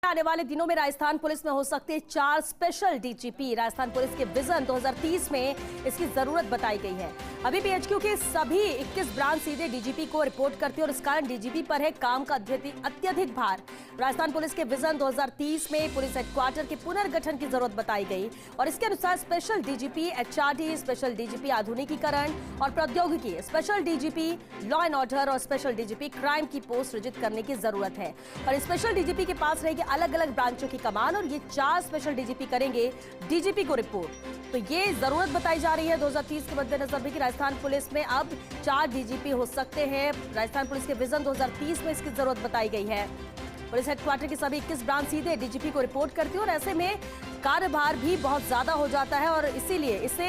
आने वाले दिनों में राजस्थान पुलिस में हो सकते हैं 4 स्पेशल डीजीपी। राजस्थान पुलिस के विजन 2030 में इसकी जरूरत बताई गई है। अभी बीएचक्यू के सभी 21 ब्रांच सीधे डीजीपी को रिपोर्ट करते हैं और इस कारण डीजीपी पर है काम का अत्यधिक भार। राजस्थान पुलिस के विजन 2030 में पुलिस हेडक्वार्टर के पुनर्गठन की जरूरत बताई गई और इसके अनुसार special DGP HRD, special DGP आधुनिकीकरण और प्रौद्योगिकी, special DGP law and order और स्पेशल डीजीपी क्राइम की पोस्ट सृजित करने की जरूरत है। और स्पेशल डीजीपी के पास रहेगी अलग अलग ब्रांचों की कमान और ये 4 स्पेशल डीजीपी करेंगे डीजीपी को रिपोर्ट। तो ये जरूरत बताई जा रही है 2030 के मद्देनजर भी कि राजस्थान पुलिस में अब 4 डीजीपी हो सकते हैं। राजस्थान पुलिस के विजन 2030 में इसकी जरूरत बताई गई है। पुलिस हेडक्वार्टर की सभी 21 ब्रांच सीधे डीजीपी को रिपोर्ट करती है और ऐसे में कार्यभार भी बहुत ज्यादा हो जाता है और इसीलिए इसे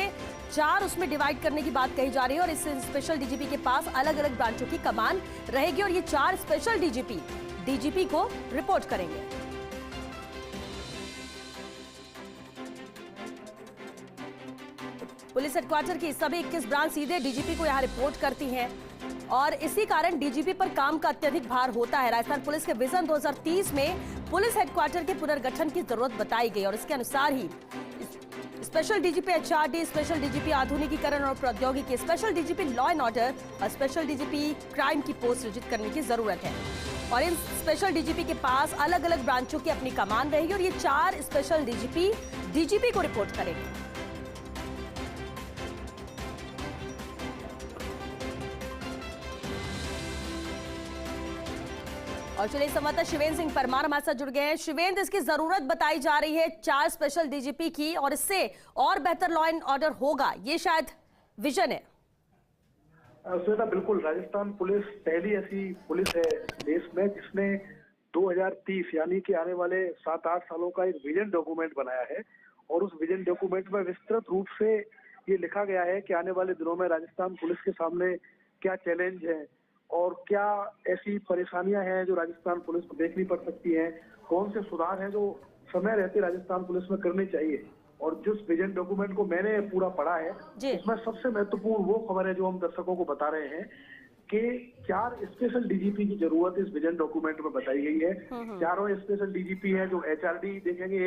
4 उसमें डिवाइड करने की बात कही जा रही है और इस स्पेशल डीजीपी के पास अलग अलग ब्रांचों की कमान रहेगी और ये 4 स्पेशल डीजीपी को रिपोर्ट करेंगे। पुलिस हेडक्वार्टर की सभी 21 ब्रांच सीधे डीजीपी को यहां रिपोर्ट करती हैं और इसी कारण डीजीपी पर काम का अत्यधिक भार होता है। राजस्थान पुलिस के विजन 2030 में पुलिस हेडक्वार्टर के पुनर्गठन की जरूरत बताई गई और इसके अनुसार ही special DGP HRD, special DGP आधुनिकीकरण और प्रौद्योगिकी, special DGP law and order और स्पेशल डीजीपी क्राइम की पोस्ट सृजित करने की जरूरत है। और इन स्पेशल डीजीपी के पास अलग अलग ब्रांचों की अपनी कमान रहेगी और ये 4 स्पेशल डीजीपी को रिपोर्ट करेंगे। और चलिए संवाददाता शिवेंद्र सिंह परमार हमारे साथ जुड़ गए हैं। शिवेंद्र, इसकी जरूरत बताई जा रही है 4 स्पेशल डीजीपी की और इससे और बेहतर लॉ एंड ऑर्डर होगा, ये शायद विजन है। श्वेता, बिल्कुल। राजस्थान पुलिस पहली ऐसी पुलिस है देश में जिसने 2030 यानी कि आने वाले 7-8 सालों का एक विजन डॉक्यूमेंट बनाया है और उस विजन डॉक्यूमेंट में विस्तृत रूप से ये लिखा गया है कि आने वाले दिनों में राजस्थान पुलिस के सामने क्या चैलेंज है और क्या ऐसी परेशानियां हैं जो राजस्थान पुलिस को देखनी पड़ सकती हैं, कौन से सुधार हैं जो समय रहते राजस्थान पुलिस में करने चाहिए। और जिस विजन डॉक्यूमेंट को मैंने पूरा पढ़ा है उसमें सबसे महत्वपूर्ण वो खबर है जो हम दर्शकों को बता रहे हैं कि 4 स्पेशल डीजीपी की जरूरत इस विजन डॉक्यूमेंट में बताई गई है। चारों स्पेशल डीजीपी है जो एचआरडी देखेंगे,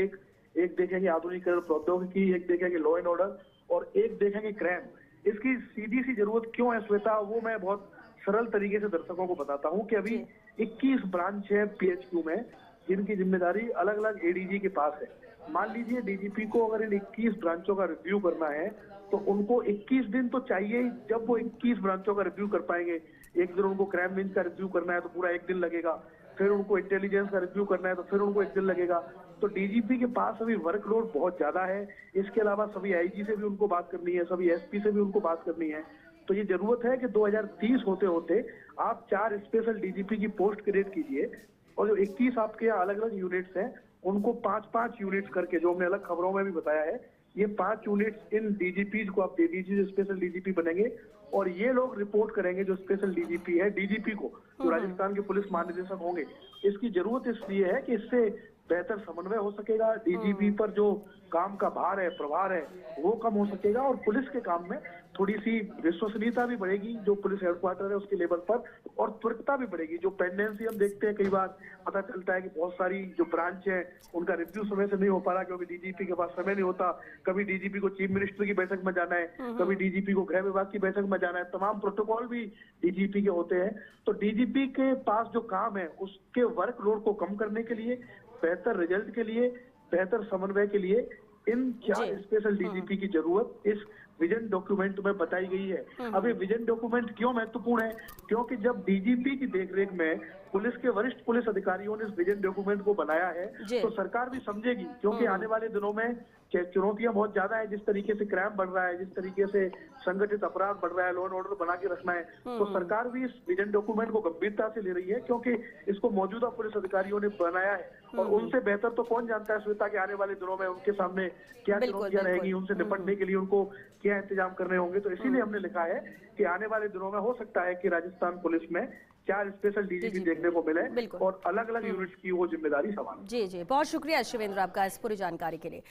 एक देखेंगे आधुनिकीकरण प्रौद्योगिकी, एक देखेंगे लॉ एंड ऑर्डर और एक देखेंगे क्राइम। इसकी सीधी सी जरूरत क्यों है श्वेता, वो मैं बहुत सरल तरीके से दर्शकों को बताता हूं कि अभी 21 ब्रांच है पीएचक्यू में जिनकी जिम्मेदारी अलग अलग एडीजी के पास है। मान लीजिए डीजीपी को अगर इन 21 ब्रांचों का रिव्यू करना है तो उनको 21 दिन तो चाहिए ही। जब वो 21 ब्रांचों का रिव्यू कर पाएंगे, एक दिन उनको क्राइम ब्रांच का रिव्यू करना है तो पूरा 1 दिन लगेगा, फिर उनको इंटेलिजेंस का रिव्यू करना है तो फिर उनको 1 दिन लगेगा। तो डीजीपी के पास अभी वर्कलोड बहुत ज्यादा है। इसके अलावा सभी आईजी से भी उनको बात करनी है, सभी एसपी से भी उनको बात करनी है। तो ये जरूरत है कि 2030 होते होते आप 4 स्पेशल डीजीपी की पोस्ट क्रिएट कीजिए और जो 21 आपके यहाँ अलग अलग यूनिट्स हैं उनको 5-5 यूनिट्स करके, जो हमने अलग खबरों में भी बताया है, ये 5 यूनिट्स इन डीजीपी को आप दे दीजिए, स्पेशल डीजीपी बनेंगे और ये लोग रिपोर्ट करेंगे जो स्पेशल डीजीपी है डीजीपी को, जो राजस्थान के पुलिस महानिदेशक होंगे। इसकी जरूरत इसलिए है कि इससे बेहतर समन्वय हो सकेगा, डीजीपी पर जो काम का भार है, प्रभार है, वो कम हो सकेगा और पुलिस के काम में थोड़ी सी विश्वसनीयता भी बढ़ेगी जो पुलिस हेडक्वार्टर है उसके लेवल पर, और त्वरितता भी बढ़ेगी। जो पेंडेंसी हम देखते हैं, कई बार पता चलता है कि बहुत सारी जो ब्रांच है उनका रिव्यू समय से नहीं हो पा रहा क्योंकि डीजीपी के पास समय नहीं होता। कभी डीजीपी को चीफ मिनिस्टर की बैठक में जाना है, कभी डीजीपी को गृह विभाग की बैठक में जाना है, तमाम प्रोटोकॉल भी डीजीपी के होते हैं। तो डीजीपी के पास जो काम है उसके वर्कलोड को कम करने के लिए, बेहतर रिजल्ट के लिए, बेहतर समन्वय के लिए इन 4 स्पेशल डीजीपी की जरूरत इस विजन डॉक्यूमेंट में बताई गई है। अब ये विजन डॉक्यूमेंट क्यों महत्वपूर्ण है, क्योंकि जब डीजीपी की देखरेख में पुलिस के वरिष्ठ पुलिस अधिकारियों ने इस विजन डॉक्यूमेंट को बनाया है तो सरकार भी समझेगी, क्योंकि आने वाले दिनों में चुनौतियां बहुत ज्यादा है। जिस तरीके से क्राइम बढ़ रहा है, जिस तरीके से संगठित अपराध बढ़ रहा है, लॉ एंड ऑर्डर बना के रखना है, तो सरकार भी इस विजन डॉक्यूमेंट को गंभीरता से ले रही है क्योंकि इसको मौजूदा पुलिस अधिकारियों ने बनाया है और उनसे बेहतर तो कौन जानता है श्वेता कि आने वाले दिनों में उनके सामने क्या चुनौतियां रहेगी, उनसे निपटने के लिए उनको क्या इंतजाम करने होंगे। तो इसीलिए हमने लिखा है कि आने वाले दिनों में हो सकता है कि राजस्थान पुलिस में 4 स्पेशल डीजीपी देखने को मिले और अलग अलग यूनिट्स की वो जिम्मेदारी संभाले। जी, बहुत शुक्रिया शिवेंद्र आपका इस पूरी जानकारी के लिए।